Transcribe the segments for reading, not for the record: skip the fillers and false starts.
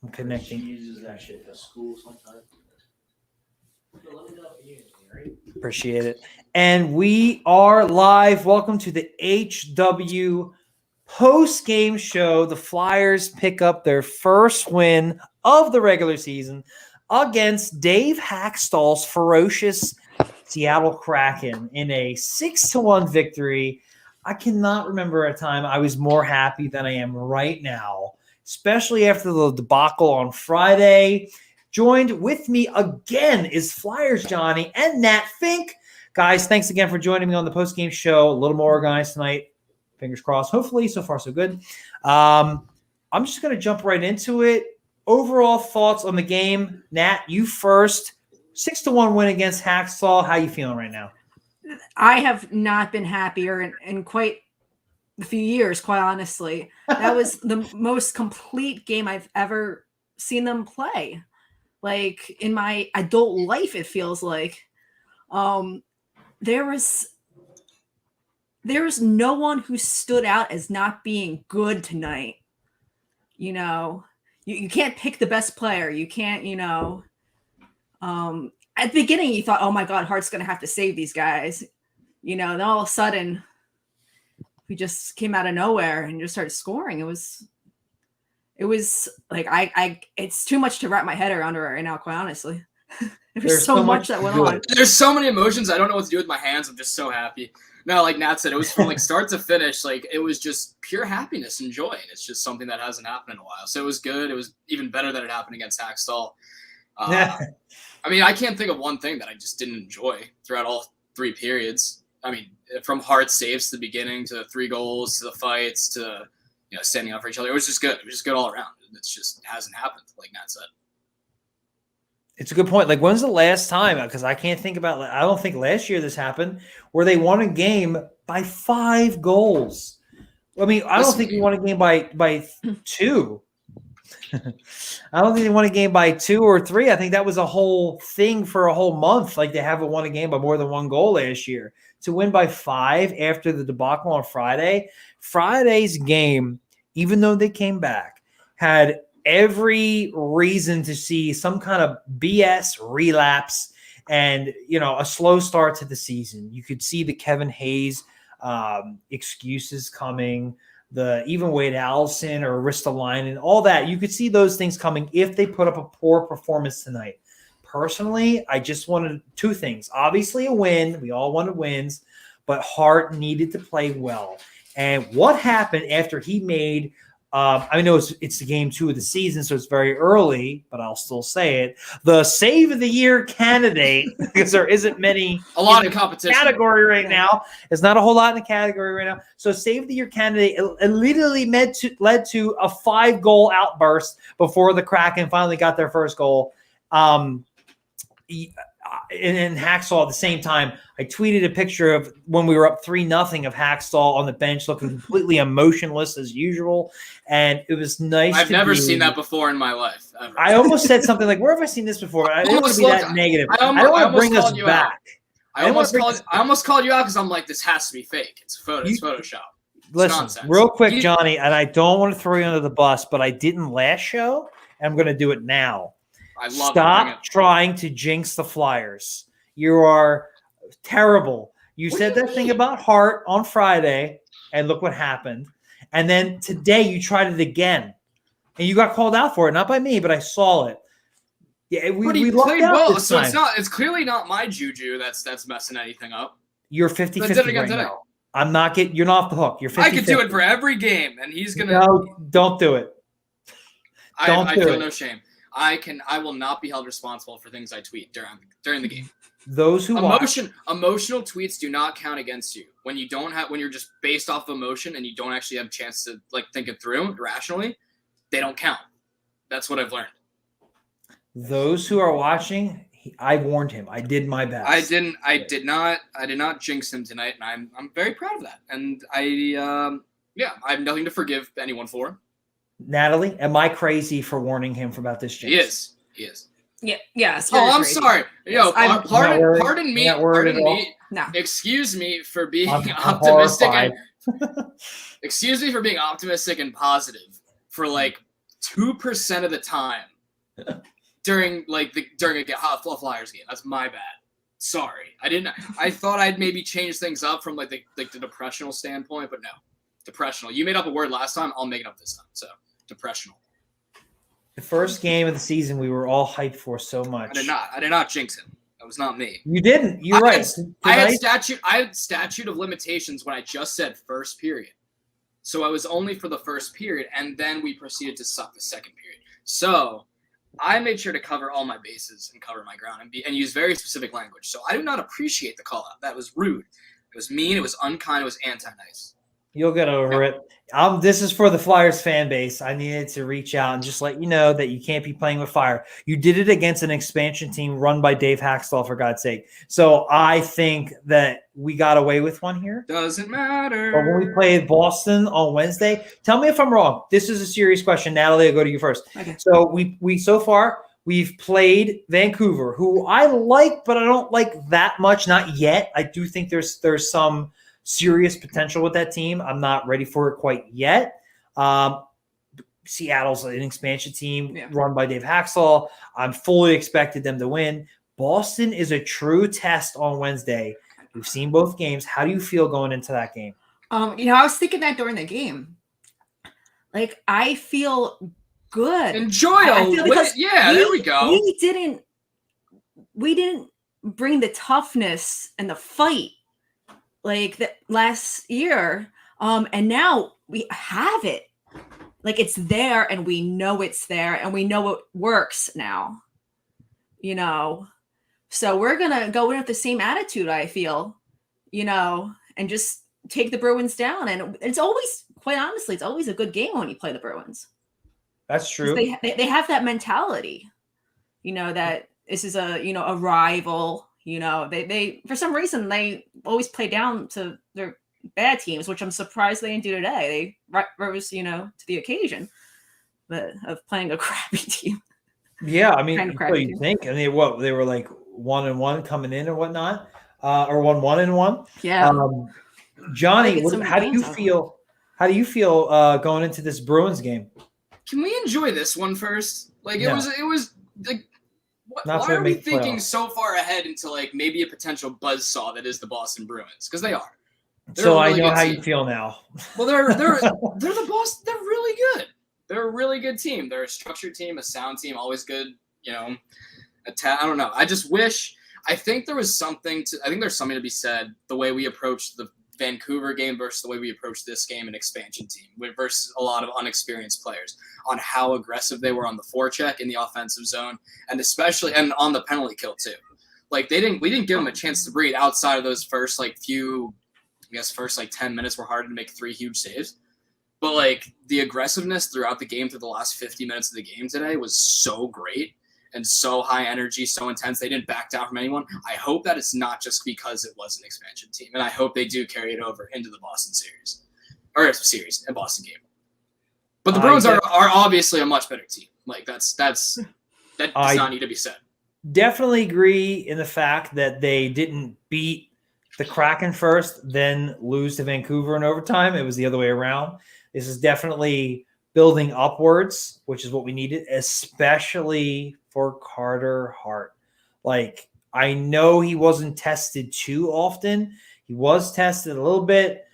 I'm connecting. She uses that shit for school sometimes. Let me know if you need anything, right? Appreciate it. And we are live. Welcome to the HW post-game show. The Flyers pick up their first win of the regular season against Dave Hakstol's ferocious Seattle Kraken in a 6-1 victory. I cannot remember a time I was more happy than I am right now, especially after the debacle on Friday. Joined with me again is Flyers Johnny and Nat Fink. Guys, thanks again for joining me on the post-game show. A little more organized tonight. Fingers crossed. Hopefully, so far so good. I'm just going to jump right into it. Overall thoughts on the game. Nat, you first. 6-1 win against Hakstol. How you feeling right now? I have not been happier in quite a few years, quite honestly. That was the most complete game I've ever seen them play. Like in my adult life, it feels like there was no one who stood out as not being good tonight. You know, you can't pick the best player. You can't, at the beginning you thought, oh my God, Hart's going to have to save these guys. Then all of a sudden we just came out of nowhere and just started scoring. It was like, it's too much to wrap my head around right now, quite honestly. There's so much that went on. There's so many emotions. I don't know what to do with my hands. I'm just so happy. No, like Nat said, it was from like start to finish. Like it was just pure happiness and joy. It's just something that hasn't happened in a while. So it was good. It was even better that it happened against Hakstol. I mean, I can't think of one thing that I just didn't enjoy throughout all three periods. I mean, from Hart saves to the beginning to the 3 goals to the fights to standing up for each other. It was just good. It was just good all around. It just hasn't happened, like Nat said. It's a good point. Like, when's the last time? Because I can't think about. I don't think last year this happened where they won a game by 5 goals. I mean, I don't think we won a game by 2. I don't think they won a game by 2 or 3. I think that was a whole thing for a whole month. Like they haven't won a game by more than 1 goal last year. To win by 5 after the debacle on Friday, Friday's game, even though they came back, had every reason to see some kind of BS relapse and, a slow start to the season. You could see the Kevin Hayes excuses coming, even Wade Allison or Ristolainen, all that. You could see those things coming if they put up a poor performance tonight. Personally, I just wanted 2 things. Obviously, a win. We all wanted wins, but Hart needed to play well. And what happened after he made I know it's the game 2 of the season, so it's very early, but I'll still say it. The save of the year candidate, because there isn't many a lot of competition category right now. There's not a whole lot in the category right now. So save of the year candidate, it literally led to a 5-goal outburst before the Kraken finally got their first goal. And Hakstol at the same time, I tweeted a picture of when we were up 3-0 of Hakstol on the bench looking completely emotionless as usual. And it was nice. I've never seen that before in my life. Ever. I almost said something like, where have I seen this before? I didn't want to be that negative. I don't want to bring us back. I almost called you out because I'm like, this has to be fake. It's Photoshop. Listen, nonsense. Real quick, Johnny, and I don't want to throw you under the bus, but I didn't last show, and I'm going to do it now. Stop trying to jinx the Flyers. You are terrible. You said that thing about Hart on Friday, and look what happened. And then today you tried it again, and you got called out for it. Not by me, but I saw it. Yeah, we played out well. this So time. it's clearly not my juju that's messing anything up. You're 50-50 right now. I'm not getting. You're not off the hook. You're 50-50. I could do it for every game, and he's gonna. No, don't do it. I feel no shame. I will not be held responsible for things I tweet during the game. Those who emotional tweets do not count against you when you're just based off of emotion and you don't actually have a chance to think it through rationally. They don't count. That's what I've learned. Those who are watching, I warned him. I did my best. I did not jinx him tonight, and I'm very proud of that. And I have nothing to forgive anyone for. Natalie, am I crazy for warning him about this jinx? He is. Yeah. Yes. Oh, I'm sorry. Yo, pardon me. No. Excuse me for being optimistic. Excuse me for being optimistic and positive for 2% of the time during a Flyers game. That's my bad. Sorry, I thought I'd maybe change things up from the depressional standpoint, but no, depressional. You made up a word last time. I'll make it up this time. So depressional. The first game of the season we were all hyped for so much. I did not jinx him. That was not me. You didn't. You're right. I had statute of limitations when I just said first period. So I was only for the first period, and then we proceeded to suck the second period. So I made sure to cover all my bases and cover my ground and use very specific language. So I do not appreciate the call out. That was rude. It was mean. It was unkind. It was anti-nice. You'll get over it. This is for the Flyers fan base. I needed to reach out and just let you know that you can't be playing with fire. You did it against an expansion team run by Dave Hakstol, for God's sake. So I think that we got away with one here. Doesn't matter. But when we played Boston on Wednesday, tell me if I'm wrong. This is a serious question. Natalie, I'll go to you first. Okay. So we so far we've played Vancouver, who I like, but I don't like that much. Not yet. I do think there's some serious potential with that team. I'm not ready for it quite yet. Seattle's an expansion team run by Dave Hakstol. I'm fully expected them to win. Boston is a true test on Wednesday. We've seen both games. How do you feel going into that game? I was thinking that during the game. I feel good. Enjoy it. Yeah, there we go. We didn't bring the toughness and the fight that last year. And now we have it. It's there, and we know it's there, and we know it works now. So we're gonna go in with the same attitude, I feel, and just take the Bruins down. And it's always, quite honestly, it's always a good game when you play the Bruins. That's true. They have that mentality, that this is a rival. They for some reason they always play down to their bad teams, which I'm surprised they didn't do today. They rose, to the occasion, but of playing a crappy team. Yeah, I mean, what do you think? I mean, they were 1-1 coming in or whatnot, or 1-1. Yeah. Johnny, how do you feel? How do you feel going into this Bruins game? Can we enjoy this one first? It was why are we thinking so far ahead into maybe a potential buzzsaw that is the Boston Bruins? Because they are. So I know how you feel now. Well, they're the Boston. They're really good. They're a really good team. They're a structured team, a sound team, always good. I don't know. I just wish. I think there's something to be said the way we approached the Vancouver game versus the way we approached this game, an expansion team versus a lot of unexperienced players, on how aggressive they were on the forecheck in the offensive zone, and especially on the penalty kill too. We didn't give them a chance to breathe outside of those first few, I guess first 10 minutes were hard to make 3 huge saves. But the aggressiveness throughout the game, through the last 50 minutes of the game today, was so great and so high energy, so intense. They didn't back down from anyone. I hope that it's not just because it was an expansion team, and I hope they do carry it over into the Boston series, a Boston game. But the Bruins are obviously a much better team. That does not need to be said. Definitely agree in the fact that they didn't beat the Kraken first, then lose to Vancouver in overtime. It was the other way around. This is definitely building upwards, which is what we needed, especially for Carter Hart. I know he wasn't tested too often. He was tested a little bit.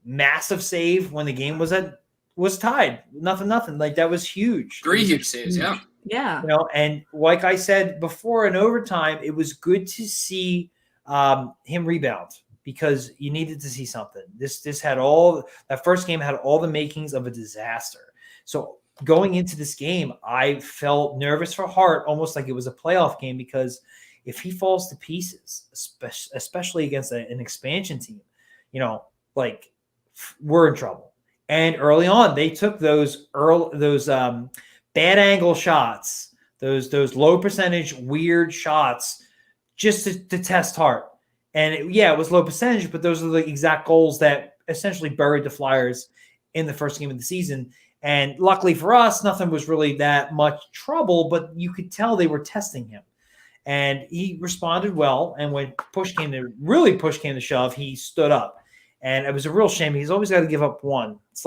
Massive save when the game was tied. Nothing. That was huge. 3 huge saves, yeah. Yeah. And like I said before, in overtime, it was good to see him rebound, because you needed to see something. This had that first game had all the makings of a disaster. So going into this game, I felt nervous for Hart, almost like it was a playoff game, because if he falls to pieces, especially against an expansion team, we're in trouble. And early on, they took those bad angle shots, those low percentage weird shots, just to test Hart. And it was low percentage, but those are the exact goals that essentially buried the Flyers in the first game of the season. And luckily for us, nothing was really that much trouble, but you could tell they were testing him. And he responded well. And when push came to shove, he stood up. And it was a real shame. He's always got to give up one. It's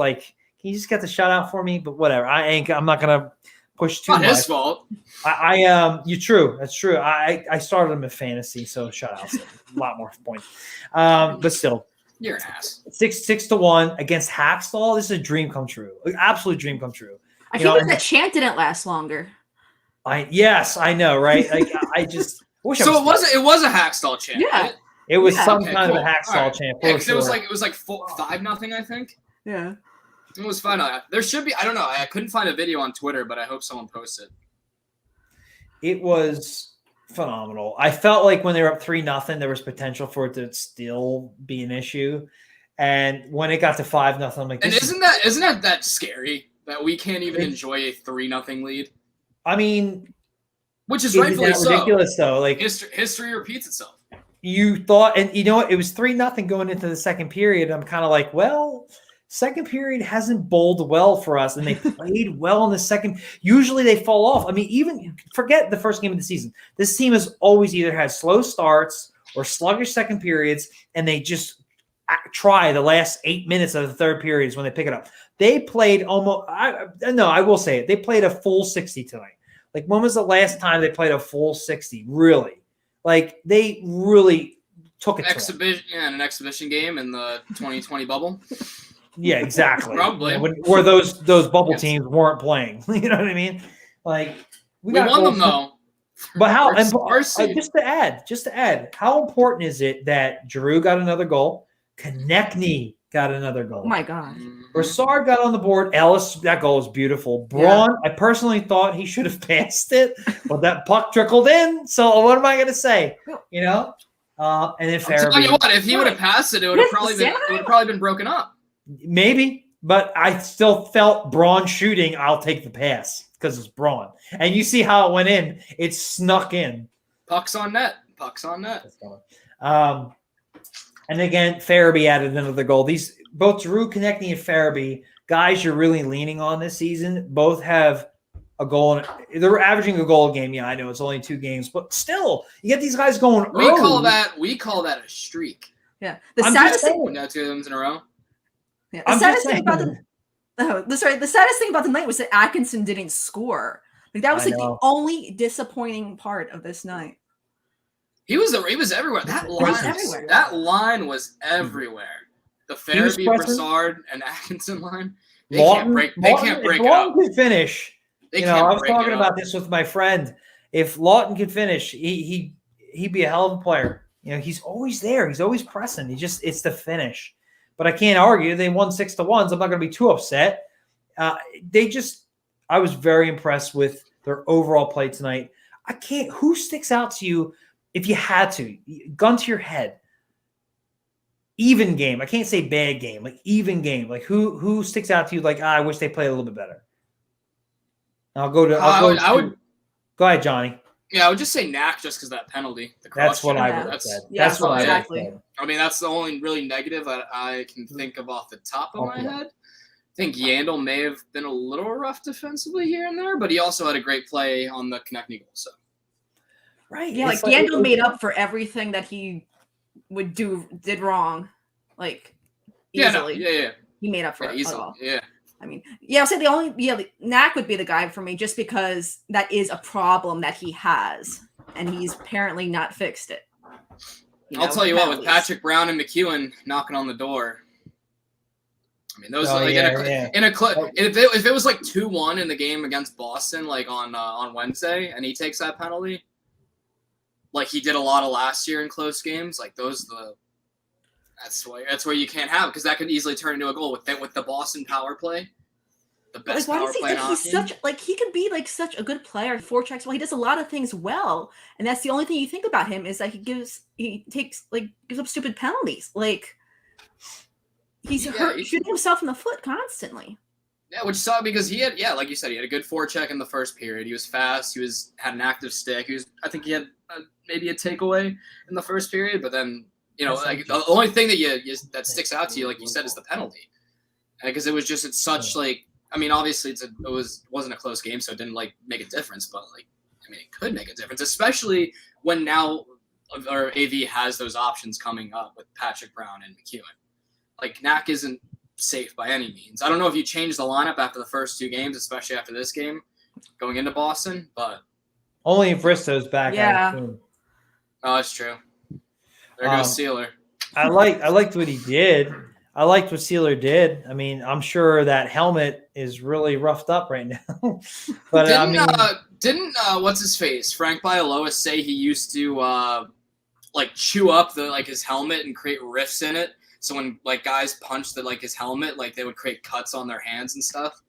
Can you just get the shutout for me? But whatever. I'm not gonna push too Not much. his fault. You're true. That's true. I started him in fantasy, so shutouts a lot more points. But still, You're an ass. 6-1 against Hakstol. This is a dream come true. Like, absolute dream come true. I think that chant didn't last longer. Yes, I know, right? Like I just wish. So it was a Hakstol chant. Yeah. Right? It was some Okay, kind cool. of a Hakstol Alright. chant. Yeah, For 'cause sure. it was like 5-0, I think. Yeah. It was fun. There should be. I don't know. I couldn't find a video on Twitter, but I hope someone posts it. It was phenomenal. I felt like when they were up 3-0, there was potential for it to still be an issue. And when it got to 5-0, I'm like, And isn't that scary that we can't even enjoy a 3-0 lead? I mean, Which is isn't rightfully that so. ridiculous though? Like History repeats itself. you thought, and you know what? It was 3-0 going into the second period. I'm kind of like, well, second period hasn't bowled well for us, and they played well in the second. Usually they fall off. I mean, even forget the first game of the season. This team has always either had slow starts or sluggish second periods, and they just try the last 8 minutes of the third periods when they pick it up. They played almost. I will say it. They played a full 60 tonight. Like, when was the last time they played a full 60? Really? Like, they really took it to an exhibition game in the 2020 bubble. Yeah, exactly. Probably. Where those bubble teams weren't playing. You know what I mean? Like, we won them though. But how? Just to add, how important is it that Drew got another goal, Konechny got another goal? Oh my God. Broussard got on the board. Ellis, that goal was beautiful. Braun, I personally thought he should have passed it, but that puck trickled in. So what am I going to say? You know? And then Farabee. Tell you what, if he would have passed it, it would have probably been broken up. Maybe, but I still felt Braun shooting. I'll take the pass because it's Braun. And you see how it went in. It snuck in. Puck's on net. And again, Farabee added another goal. Both Drew, Konechny, and Farabee, guys you're really leaning on this season, both have a goal. They're averaging a goal a game. Yeah, I know it's only 2 games, but still, you get these guys going early. We call that a streak. Yeah. The saddest thing. We got 2 of them in a row. Yeah. The saddest thing about the night was that Atkinson didn't score. Like, that was the only disappointing part of this night. He was everywhere. That line was everywhere. The Farabee, Broussard, and Atkinson line. They can't break it up. Lawton could finish. I was talking about this with my friend. If Lawton could finish, he'd be a hell of a player. He's always there. He's always pressing. It's the finish. But I can't argue. They won 6-1. So I'm not going to be too upset. I was very impressed with their overall play tonight. Who sticks out to you if you had to? Gun to your head. Even game. I can't say bad game. Like, even game. Like, who sticks out to you? Like, I wish they played a little bit better. Go ahead, Johnny. Yeah, I would just say Knack just because that penalty. That's what I would have said. That's what I would have said. I mean, that's the only really negative that I can think of off the top of my head. I think Yandel may have been a little rough defensively here and there, but he also had a great play on the Konechny goal. So, right, yeah, like Yandel made up for everything that he did wrong, like easily. Yeah. He made up for it easily. All. Yeah. I mean, I'll say Knack would be the guy for me just because that is a problem that he has, and he's apparently not fixed it. I'll tell you what, with Patrick Brown and McEwen knocking on the door. I mean, those if it was like 2-1 in the game against Boston, like on Wednesday, and he takes that penalty, like he did a lot of last year in close games, like that's where you can't have, because that could easily turn into a goal with the Boston power play. The best power play in hockey. He could be like such a good player. Forechecks well. He does a lot of things well, and that's the only thing you think about him is that he gives up stupid penalties. Like, he's shooting himself in the foot constantly. Yeah, which sucked because he had, like you said, he had a good forecheck in the first period. He was fast. Had an active stick. I think he had maybe a takeaway in the first period, but then the only thing that sticks out to you, like you said, is the penalty, because it was just I mean, obviously it wasn't a close game, so it didn't make a difference, but it could make a difference, especially when now AV has those options coming up with Patrick Brown and McEwen. Like, Knack isn't safe by any means. I don't know if you changed the lineup after the first 2 games, especially after this game going into Boston, but Only if Bristo's back. Yeah. I assume. oh, that's true. There goes Sealer. I liked what he did. I liked what Sealer did. I mean, I'm sure that helmet is really roughed up right now. But didn't what's his face, Frank Bialoa, say he used to like chew up his helmet and create rifts in it? So when like guys punched his helmet, like they would create cuts on their hands and stuff.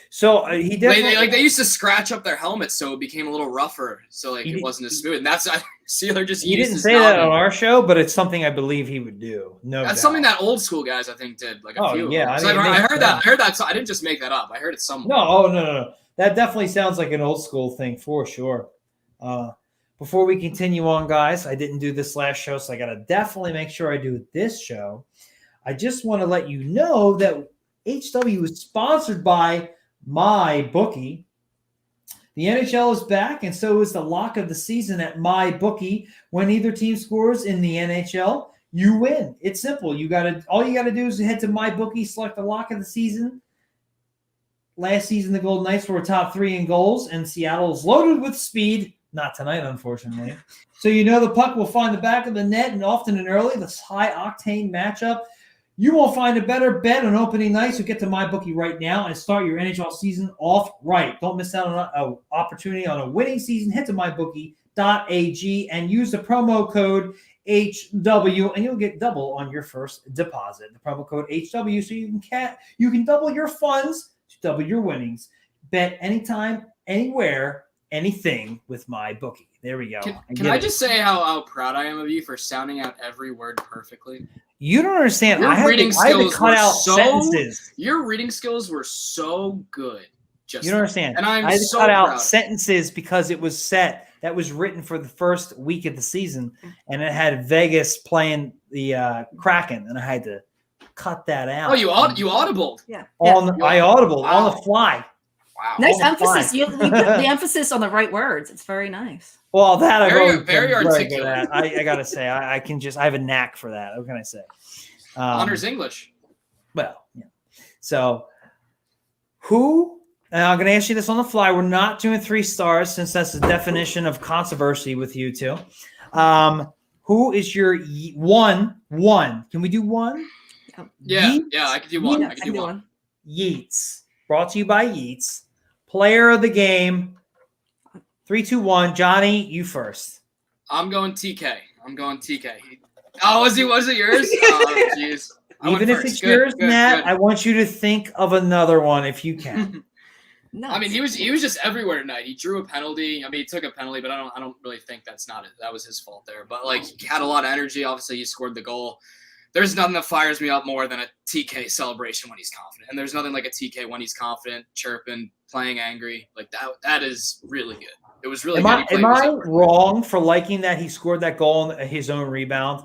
So he definitely they used to scratch up their helmets so it became a little rougher, so it wasn't as smooth. And that's Sealer just. He didn't say that on our show, but it's something I believe he would do. No, that's something that old school guys I think did. Like a few. Yeah, I heard that. I heard that. So I didn't just make that up. I heard it somewhere. No. That definitely sounds like an old school thing for sure. Before we continue on, guys, I didn't do this last show, so I got to definitely make sure I do this show. I just want to let you know that HW is sponsored by MyBookie. The NHL is back, and so is the lock of the season at MyBookie. When either team scores in the NHL, you win. It's simple. All you gotta do is head to MyBookie, select the lock of the season. Last season, the Golden Knights were top 3 in goals, and Seattle is loaded with speed. Not tonight, unfortunately. So you know the puck will find the back of the net, and often and early, this high-octane matchup. You won't find a better bet on opening night, so get to MyBookie right now and start your NHL season off right. Don't miss out on an opportunity on a winning season. Head to MyBookie.ag and use the promo code HW, and you'll get double on your first deposit. The promo code HW, so you can double your funds to double your winnings. Bet anytime, anywhere, anything with MyBookie. There we go. Can I just say how proud I am of you for sounding out every word perfectly? You don't understand. Your I had to cut out sentences. Your reading skills were so good. You don't understand. And I had to so cut proud. out sentences because it was set. That was written for the first week of the season, and it had Vegas playing the Kraken, and I had to cut that out. Oh, you audibled? Yeah. I audibled on the fly. Wow. Nice emphasis. You put the emphasis on the right words. It's very nice. Well, that I've always very been articulate. good at. I gotta say, I have a knack for that. What can I say? Honors English. Well, yeah. So, and I'm going to ask you this on the fly. We're not doing 3 stars since that's the definition of controversy with you two. Who is your one? Can we do one? Yeah, I can do one. Yeah, I can do one. Yeats. Brought to you by Yeats. Player of the game. 3, 2, 1. Johnny, you first. I'm going TK. Oh, was it yours? Oh, jeez. Even if it's yours, Matt, I want you to think of another one if you can. Nice. I mean, he was just everywhere tonight. He drew a penalty. I mean, he took a penalty, but I don't really think that's not it. That was his fault there. But like, he had a lot of energy. Obviously, he scored the goal. There's nothing that fires me up more than a TK celebration when he's confident, and there's nothing like a TK when he's confident, chirping, playing angry. Like that is really good. It was really good. Am I wrong for liking that he scored that goal on his own rebound?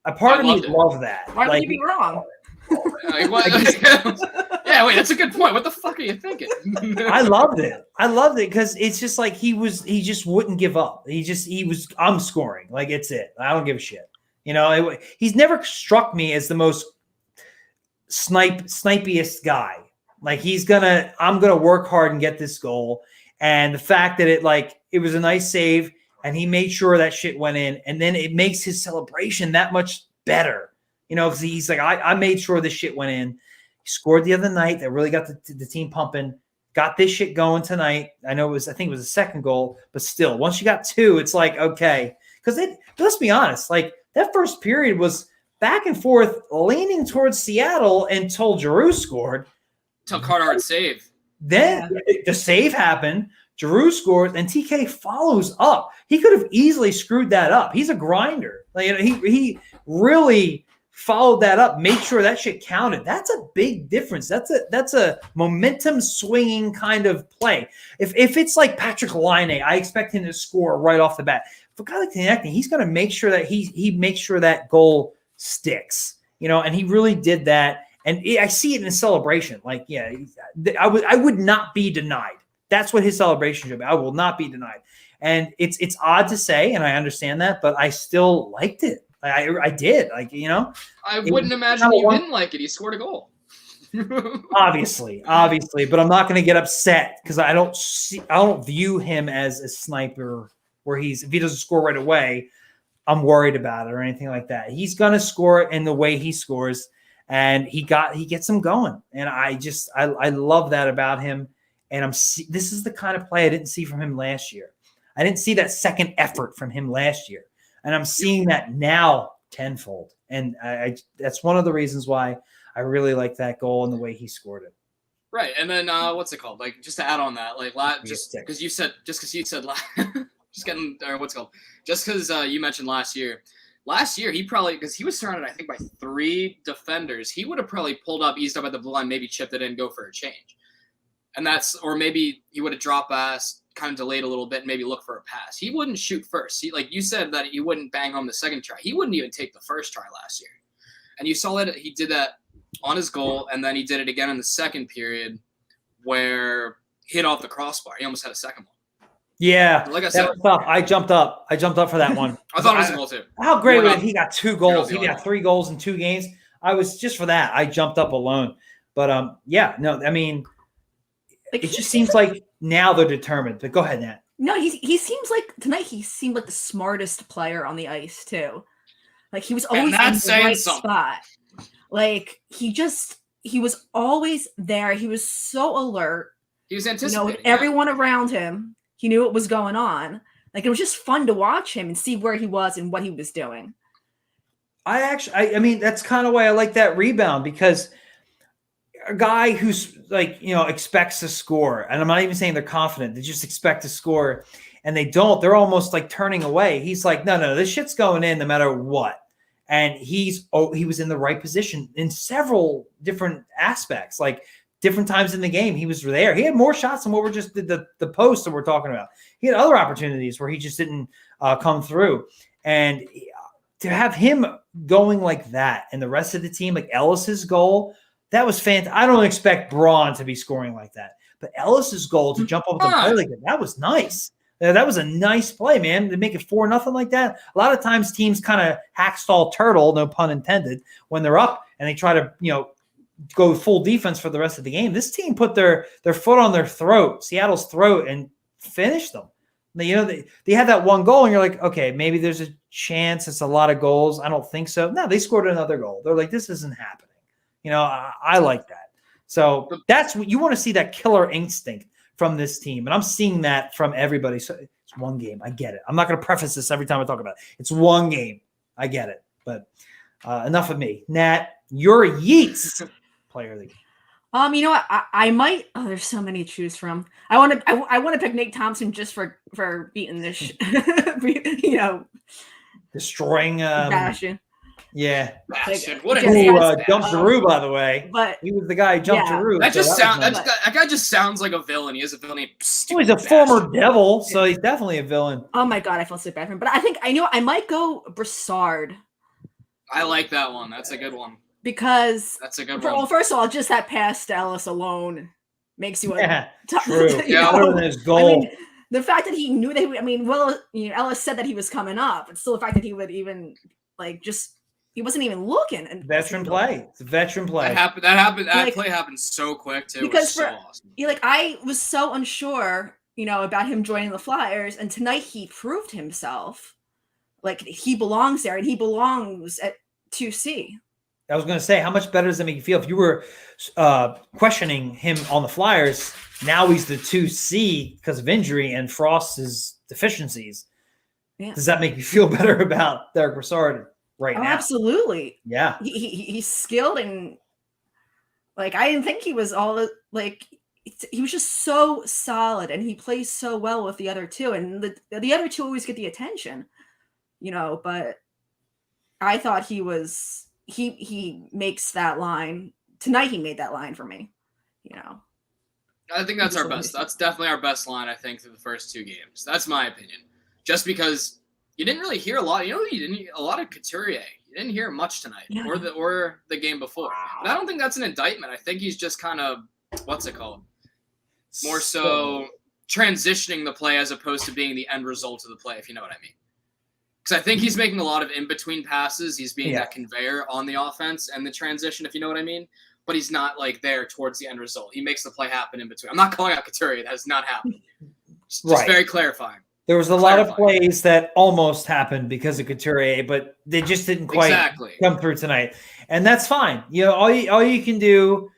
A part of me loved that. Why would you be wrong? Yeah, wait, that's a good point. What the fuck are you thinking? I loved it because it's just like he just wouldn't give up. I'm scoring. Like, it's it. I don't give a shit. You know, he's never struck me as the most snipiest guy. Like, I'm gonna work hard and get this goal. And the fact that it was a nice save and he made sure that shit went in, and then it makes his celebration that much better. You know, because he's like, I made sure this shit went in. He scored the other night. That really got the team pumping. Got this shit going tonight. I think it was the second goal, but still, once you got 2, it's like, okay. Because let's be honest, like, that first period was back and forth, leaning towards Seattle until Giroux scored. Until Carter save. Then the save happened. Giroux scores, and TK follows up. He could have easily screwed that up. He's a grinder. Like, he really followed that up, made sure that shit counted. That's a big difference. That's a momentum swinging kind of play. If it's like Patrick Laine, I expect him to score right off the bat. For a guy like Konechny, he's going to make sure that he makes sure that goal sticks. You know, and he really did that. And I see it in his celebration. Like, yeah, I would not be denied. That's what his celebration should be. I will not be denied. And it's odd to say, and I understand that, but I still liked it. I did. Like, you know. I wouldn't imagine you didn't like it. He scored a goal. Obviously, but I'm not going to get upset because I don't view him as a sniper where if he doesn't score right away, I'm worried about it or anything like that. He's going to score in the way he scores, and he gets them going. And I love that about him. And this is the kind of play I didn't see from him last year. I didn't see that second effort from him last year, and I'm seeing that now tenfold. And that's one of the reasons why I really like that goal and the way he scored it. Right, and then what's it called? Like, just to add on that, like, just because you said, just because you mentioned last year. Last year, he probably, because he was surrounded, I think, by 3 defenders, he would have probably pulled up, eased up at the blue line, maybe chipped it in, go for a change. And or maybe he would have dropped pass, kind of delayed a little bit, and maybe look for a pass. He wouldn't shoot first. Like you said that he wouldn't bang home the second try. He wouldn't even take the first try last year. And you saw that he did that on his goal, and then he did it again in the second period where he hit off the crossbar. He almost had a second one. Yeah, like I said, was tough. I jumped up for that one. I thought it was a goal too. How great was it? He got 2 goals. He got 3 goals in 2 games. I was just for that. I jumped up alone. But yeah, no, I mean, it just seems like now they're determined. But go ahead, Nat. No, he seems like tonight. He seemed like the smartest player on the ice too. Like he was always in the right spot. Like he was always there. He was so alert. He was anticipating everyone around him. He knew what was going on. Like it was just fun to watch him and see where he was and what he was doing. I mean, that's kind of why I like that rebound, because a guy who's like, expects to score, and I'm not even saying they're confident, they just expect to score, and they don't, they're almost like turning away. He's like, no, this shit's going in no matter what. And he was in the right position in several different aspects, like different times in the game. He was there. He had more shots than what we're just the post that we're talking about. He had other opportunities where he just didn't come through. And to have him going like that and the rest of the team, like Ellis's goal, that was fantastic. I don't expect Braun to be scoring like that, but Ellis's goal to jump up and play like that was nice. That was a nice play, man, to make it 4-0 like that. A lot of times teams kind of Hakstol turtle, no pun intended, when they're up and they try to, go full defense for the rest of the game. This team put their foot on their throat, Seattle's throat, and finished them. They had that one goal, and you're like, okay, maybe there's a chance. It's a lot of goals. I don't think so. No, they scored another goal. They're like, this isn't happening. I like that. So that's what you want to see, that killer instinct from this team. And I'm seeing that from everybody. So it's one game. I get it. I'm not going to preface this every time I talk about it. It's one game. I get it. But enough of me. Nat, you're a Yeats player of the game. You know what? I might. Oh, there's so many to choose from. I want to pick Nate Thompson just for beating this. Destroying. Bastion. Yeah. Bastion. What a jumped Giroux, by the way. But he was the guy who jumped Giroux. That guy just sounds like a villain. He is a villain. He's a former devil, so he's definitely a villain. Oh my god, I feel so bad for him. But I think I might go Brassard. I like that one. That's a good one. Because that's a good one. Well, first of all, just that pass to Ellis alone makes you true. Other than his goal. I mean, the fact that he knew that Ellis said that he was coming up, but still the fact that he would even he wasn't even looking. And veteran play. It's a veteran play. That happened. That play happened so quick too. Because so awesome. I was so unsure, about him joining the Flyers, and tonight he proved himself. Like he belongs there, and he belongs at 2C. I was going to say, how much better does it make you feel if you were questioning him on the Flyers? Now he's the 2C because of injury and Frost's deficiencies. Yeah. Does that make you feel better about Derek Brassard right now? Absolutely. Yeah. He's skilled, and I didn't think he was he was just so solid, and he plays so well with the other two, and the other two always get the attention, but I thought he was. He makes that line tonight. He made that line for me. I think that's our best. That's definitely our best line. I think through the first 2 games. That's my opinion. Just because you didn't really hear a lot. You didn't hear a lot of Couturier. You didn't hear much tonight, or the game before. But I don't think that's an indictment. I think he's just kind of more so transitioning the play as opposed to being the end result of the play. If you know what I mean. Because I think he's making a lot of in-between passes. He's being that conveyor on the offense and the transition, if you know what I mean. but he's not like there towards the end result. He makes the play happen in between. I'm not calling out Couturier. That has not happened. Just very clarifying. There was a lot of plays that almost happened because of Couturier, but they just didn't quite come through tonight. And that's fine. All you can do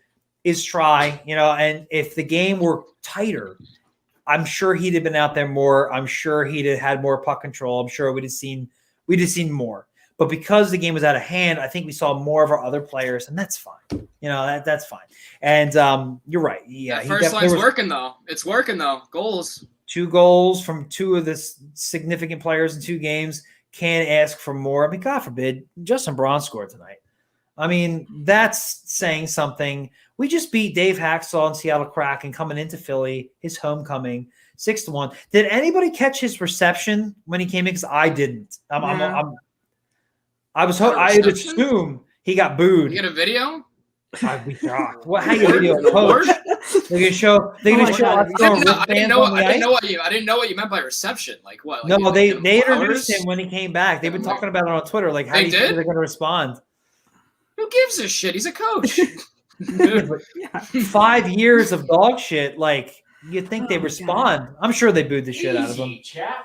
is try, and if the game were tighter, I'm sure he'd have been out there more. I'm sure he'd have had more puck control. I'm sure we'd have seen more. But because the game was out of hand, I think we saw more of our other players, and that's fine. That's fine. And you're right. Yeah, that first line's working though. It's working though. Goals. 2 goals from 2 of the significant players in 2 games. Can't ask for more. I mean, God forbid, Justin Braun scored tonight. I mean, that's saying something. We just beat Dave Hakstol and Seattle Kraken coming into Philly, his homecoming, 6-1. Did anybody catch his reception when he came in? Because I didn't. I would assume he got booed. You get a video? I'd be shocked. What? How you video coach? They're gonna show. They're gonna show. I didn't know what you meant by reception. Like what? Like no, they introduced him when he came back. They've been talking about it on Twitter. Like, how do you think they're gonna respond? Who gives a shit? He's a coach. 5 years of dog shit. Like, you think they respond? God. I'm sure they booed the shit out of him.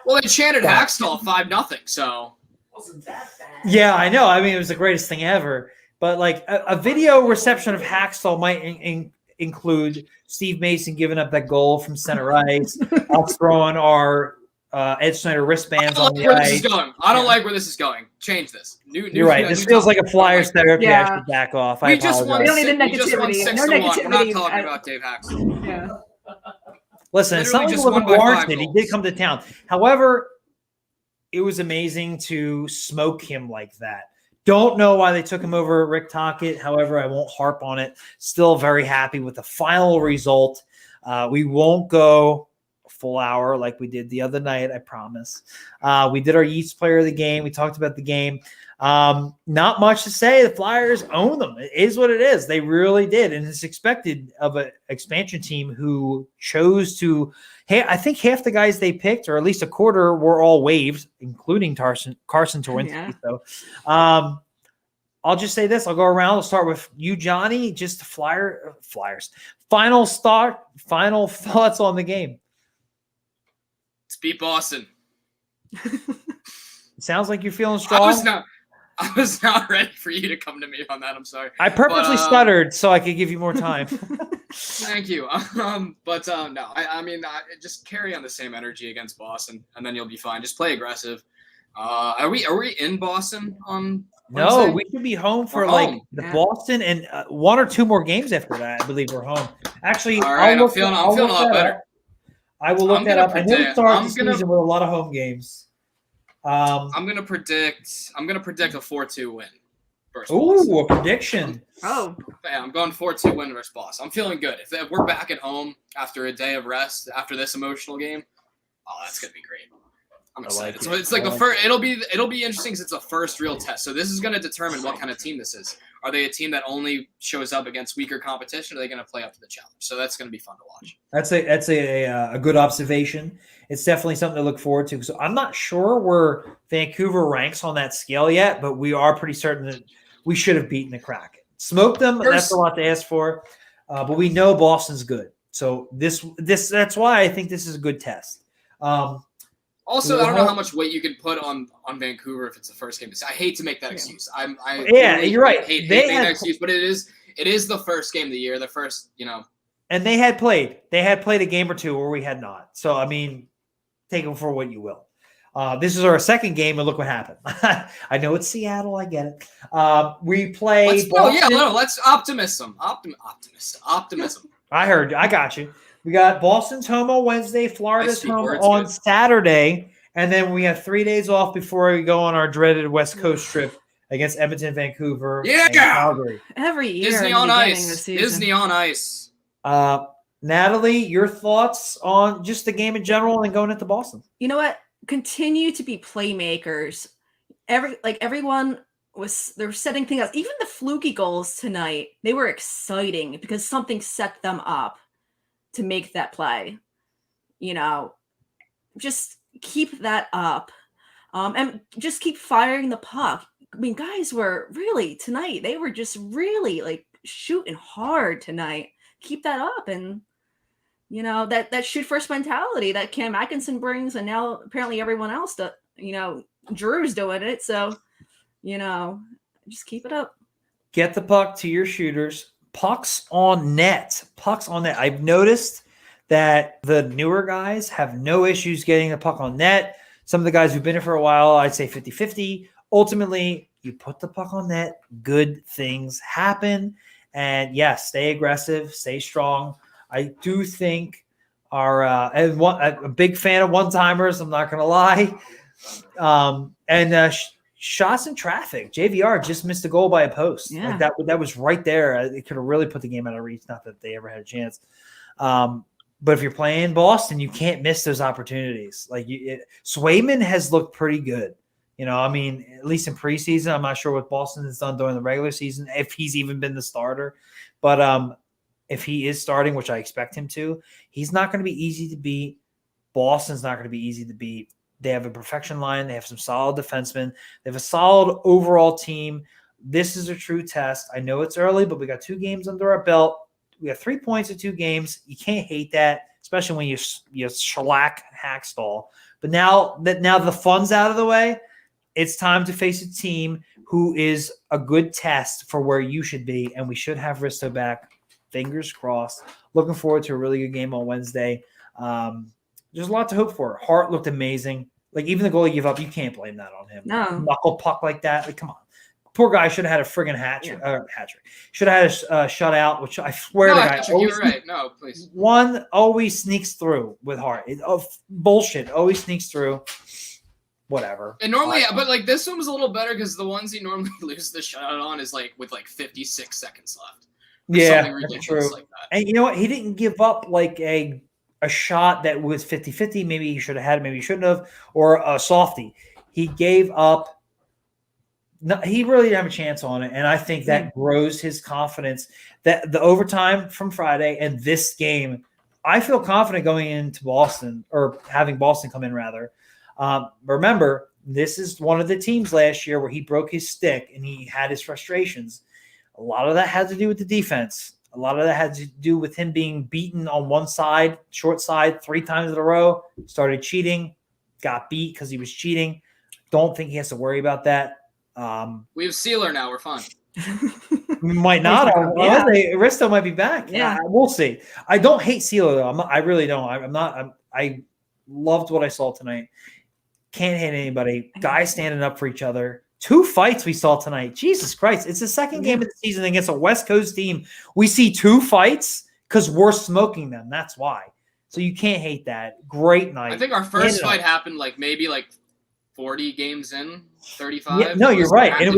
Well, they chanted Hakstol 5-0. So wasn't that bad? Yeah, I know. I mean, it was the greatest thing ever. But like a video reception of Hakstol might include Steve Mason giving up that goal from center ice, us throwing our Ed Snyder wristbands on the ice. I don't like where this is going. Change this. You're right. This feels like a Flyers therapy. I should back off. We just won 6-1. No negativity. We're not talking about Dave Hakstol. Yeah. Listen, it's not like warranted. He did come to town. However, it was amazing to smoke him like that. Don't know why they took him over Rick Tocchet. However, I won't harp on it. Still very happy with the final result. We won't go a full hour like we did the other night, I promise. We did our Yeats player of the game. We talked about the game. Not much to say. The Flyers own them. It is what it is. They really did. And it's expected of an expansion team who chose to – I think half the guys they picked, or at least a quarter, were all waived, including Carson Tawinski. Yeah. So I'll just say this. I'll go around. I'll start with you, Johnny. Just the Flyers. Final thoughts on the game. Let's beat Boston. It sounds like you're feeling strong. I was not ready for you to come to me on that. I'm sorry. I purposely stuttered so I could give you more time. Thank you. No. I mean, just carry on the same energy against Boston, and then you'll be fine. Just play aggressive. Are we in Boston on Wednesday? No, we should be home for Boston and 1 or 2 more games after that. I believe we're home. Actually, all right, I'm feeling a lot better. I will look that up. I know we start the season with a lot of home games. I'm gonna predict a 4-2 win. Ooh, a prediction! Oh, yeah, I'm going 4-2 win versus Boston. I'm feeling good. If we're back at home after a day of rest after this emotional game, that's gonna be great. I'm excited. So it's like the first. It'll be interesting because it's the first real test. So this is gonna determine what kind of team this is. Are they a team that only shows up against weaker competition? Or are they gonna play up to the challenge? So that's gonna be fun to watch. That's a good observation. It's definitely something to look forward to. So I'm not sure where Vancouver ranks on that scale yet, but we are pretty certain that we should have beaten the Kraken. Smoked them. That's a lot to ask for, but we know Boston's good. So that's why I think this is a good test. Also, I don't know how much weight you can put on Vancouver if it's the first game. I hate to make that excuse. You're right. I hate making that excuse, but it is the first game of the year. The first, And they had played a game or 2 where we had not. So I mean, take them for what you will. This is our second game, and look what happened. I know it's Seattle. I get it. We play. Let's optimism. Optimism. I got you. We got Boston's home on Wednesday, Florida's home on Saturday, and then we have 3 days off before we go on our dreaded West Coast trip against Edmonton, Vancouver, and Calgary. Every year. Disney on ice. Disney on ice. Natalie, your thoughts on just the game in general and going into Boston? You know what? Continue to be playmakers. Everyone they're setting things up. Even the fluky goals tonight, they were exciting because something set them up to make that play. Just keep that up. And just keep firing the puck. I mean, guys were really tonight, they were just really shooting hard tonight. Keep that up, and that shoot first mentality that Cam Atkinson brings, and now apparently everyone else does. Drew's doing it, so just keep it up. Get the puck to your shooters. Pucks on net. I've noticed that the newer guys have no issues getting the puck on net. Some of the guys who've been here for a while, I'd say 50-50. Ultimately, you put the puck on net, good things happen. And yes, stay aggressive, stay strong. I do think a big fan of one-timers, I'm not going to lie. Shots in traffic. JVR just missed a goal by a post. Yeah. Like that was right there. It could have really put the game out of reach. Not that they ever had a chance. But if you're playing Boston, you can't miss those opportunities. Swayman has looked pretty good. At least in preseason. I'm not sure what Boston has done during the regular season, if he's even been the starter. But if he is starting, which I expect him to, he's not going to be easy to beat. Boston's not going to be easy to beat. They have a perfection line. They have some solid defensemen. They have a solid overall team. This is a true test. I know it's early, but we got 2 games under our belt. We have 3 points in 2 games. You can't hate that, especially when you shellac Hakstol. But now the fun's out of the way, it's time to face a team who is a good test for where you should be, and we should have Risto back. Fingers crossed. Looking forward to a really good game on Wednesday. There's a lot to hope for. Hart looked amazing. Even the goal he gave up, you can't blame that on him. No. Knuckle puck like that. Come on. Poor guy should have had a friggin' hat trick. Should have had a shutout, which I swear to God. You're right. No, please. One always sneaks through with Hart. Bullshit. Always sneaks through. Whatever. And normally, but this one was a little better because the ones he normally loses the shutout on is with 56 seconds left. Yeah, that's true. Like that. And you know what? He didn't give up a shot that was 50-50. Maybe he should have had it, maybe he shouldn't have, or a softie. He gave up. No, he really didn't have a chance on it, and I think that grows his confidence. That the overtime from Friday and this game, I feel confident going into Boston, or having Boston come in rather. Remember, this is one of the teams last year where he broke his stick and he had his frustrations. A lot of that had to do with the defense. A lot of that had to do with him being beaten on one side, short side, 3 times in a row. Started cheating, got beat because he was cheating. Don't think he has to worry about that. We have Sealer now. We're fine. We might not. Risto might be back. Yeah, we'll see. I don't hate Sealer though. I really don't. I loved what I saw tonight. Can't hate anybody. Guys standing up for each other. 2 fights we saw tonight. Jesus Christ. It's the second game of the season against a West Coast team. We see 2 fights because we're smoking them. That's why. So you can't hate that. Great night. I think our first fight happened maybe 40 games in, 35. Yeah, no, you're right. And it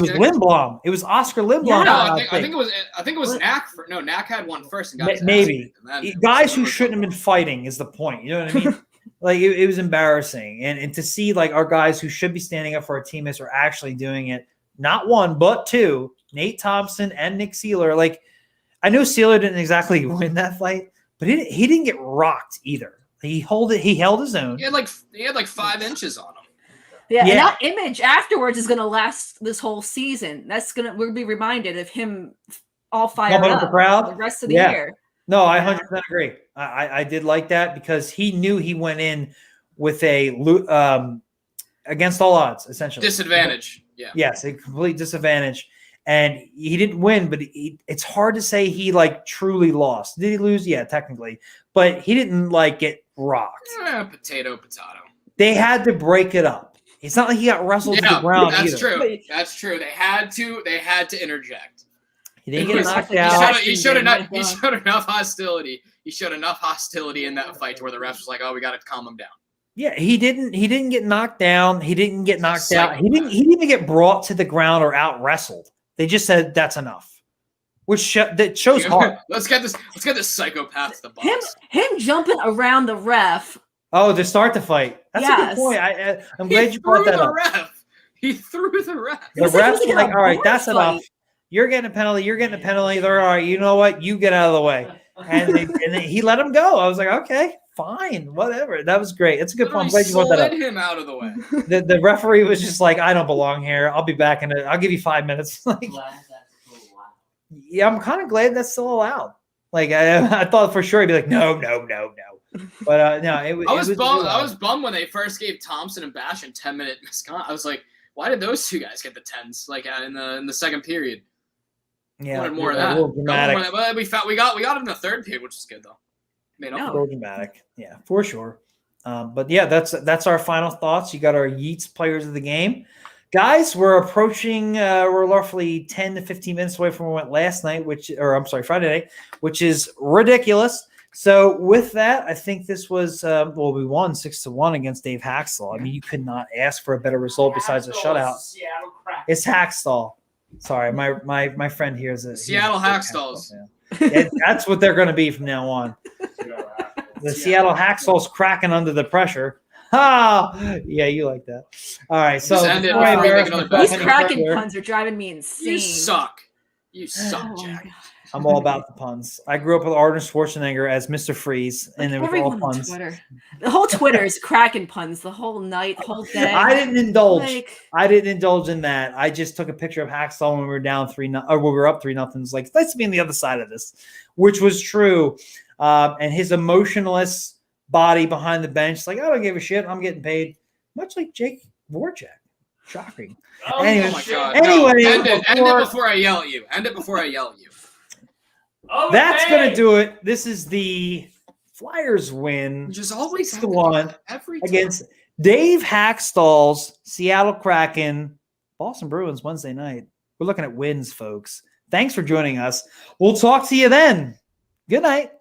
was Lindblom. It was Oscar Lindblom. Yeah, no, I think it was Knack. Knack had one first and got his maybe. Guys who was shouldn't have been fighting is the point. You know what I mean? It was embarrassing. And to see our guys who should be standing up for our teammates are actually doing it. Not 1, but 2. Nate Thompson and Nick Sealer. I know Sealer didn't exactly win that fight, but he didn't get rocked either. He held his own. He had 5 inches on him. Yeah, and that image afterwards is going to last this whole season. We're going to be reminded of him all fired up the crowd the rest of the year. No, I 100% agree. I did like that because he knew he went in with against all odds, essentially. Disadvantage. Yeah. Yes, a complete disadvantage. And he didn't win, but it's hard to say he truly lost. Did he lose? Yeah, technically. But he didn't get rocked. Potato. They had to break it up. It's not like he got wrestled to the ground either. True. That's true. They had to interject. He didn't get knocked out. He showed enough hostility. He showed enough hostility in that fight to where the refs was like, "Oh, we got to calm him down." Yeah, he didn't get knocked down. He didn't get knocked out. He didn't even get brought to the ground or out wrestled. They just said that's enough, which that shows heart. Let's get this psychopath to the box. Him jumping around the ref. Oh, to start the fight. That's a good point. I'm glad you brought that up. He threw the ref. The refs were like, "All right, that's enough. You're getting a penalty. You're getting a penalty. They're all right. You know what? You get out of the way." And he let him go. I was like, okay, fine, whatever. That was great. It's a good point. I'm glad you brought that up. Slid him out of the way. The referee was just like, I don't belong here. I'll be back I'll give you 5 minutes. yeah, I'm kind of glad that's still allowed. Like I thought for sure he'd be like, no. But no, I was bummed. I was bummed when they first gave Thompson and Bash a 10-minute misconduct. I was like, why did those two guys get the 10s? Like in the second period. Yeah, wanted more of a that. little dramatic. But we got it in the third period, which is good though. A little dramatic. Yeah, for sure. But yeah, that's our final thoughts. You got our Yeats players of the game. Guys, we're approaching, we're roughly 10 to 15 minutes away from where we went last night, Friday night, which is ridiculous. So with that, I think this was, we won 6-1 against Dave Hakstol. I mean, you could not ask for a better result besides a shutout. Seattle Kraken. It's Hakstol. Sorry, my friend here is a Seattle Hakstols. That's what they're going to be from now on. The Seattle Hakstol's cracking under the pressure. Oh, yeah, you like that. All right, so these Kraken puns are driving me insane. You suck. You suck, Jack. I'm all about the puns. I grew up with Arnold Schwarzenegger as Mr. Freeze, and it was all puns. The whole Twitter is Kraken puns. The whole night, whole day. I didn't indulge. I didn't indulge in that. I just took a picture of Hakstol when we were down 3-0, or when we were up 3-0. It's like, let's be on the other side of this, which was true. And his emotionless body behind the bench, like, I don't give a shit. I'm getting paid, much like Jake Voracek. Shocking. Oh my God! Anyway, end it before I yell at you. End it before I yell at you. That's gonna do it. This is the Flyers win, just always 6-1 every against Dave Hakstol's Seattle Kraken, Boston Bruins Wednesday night. We're looking at wins, folks. Thanks for joining us. We'll talk to you then. Good night.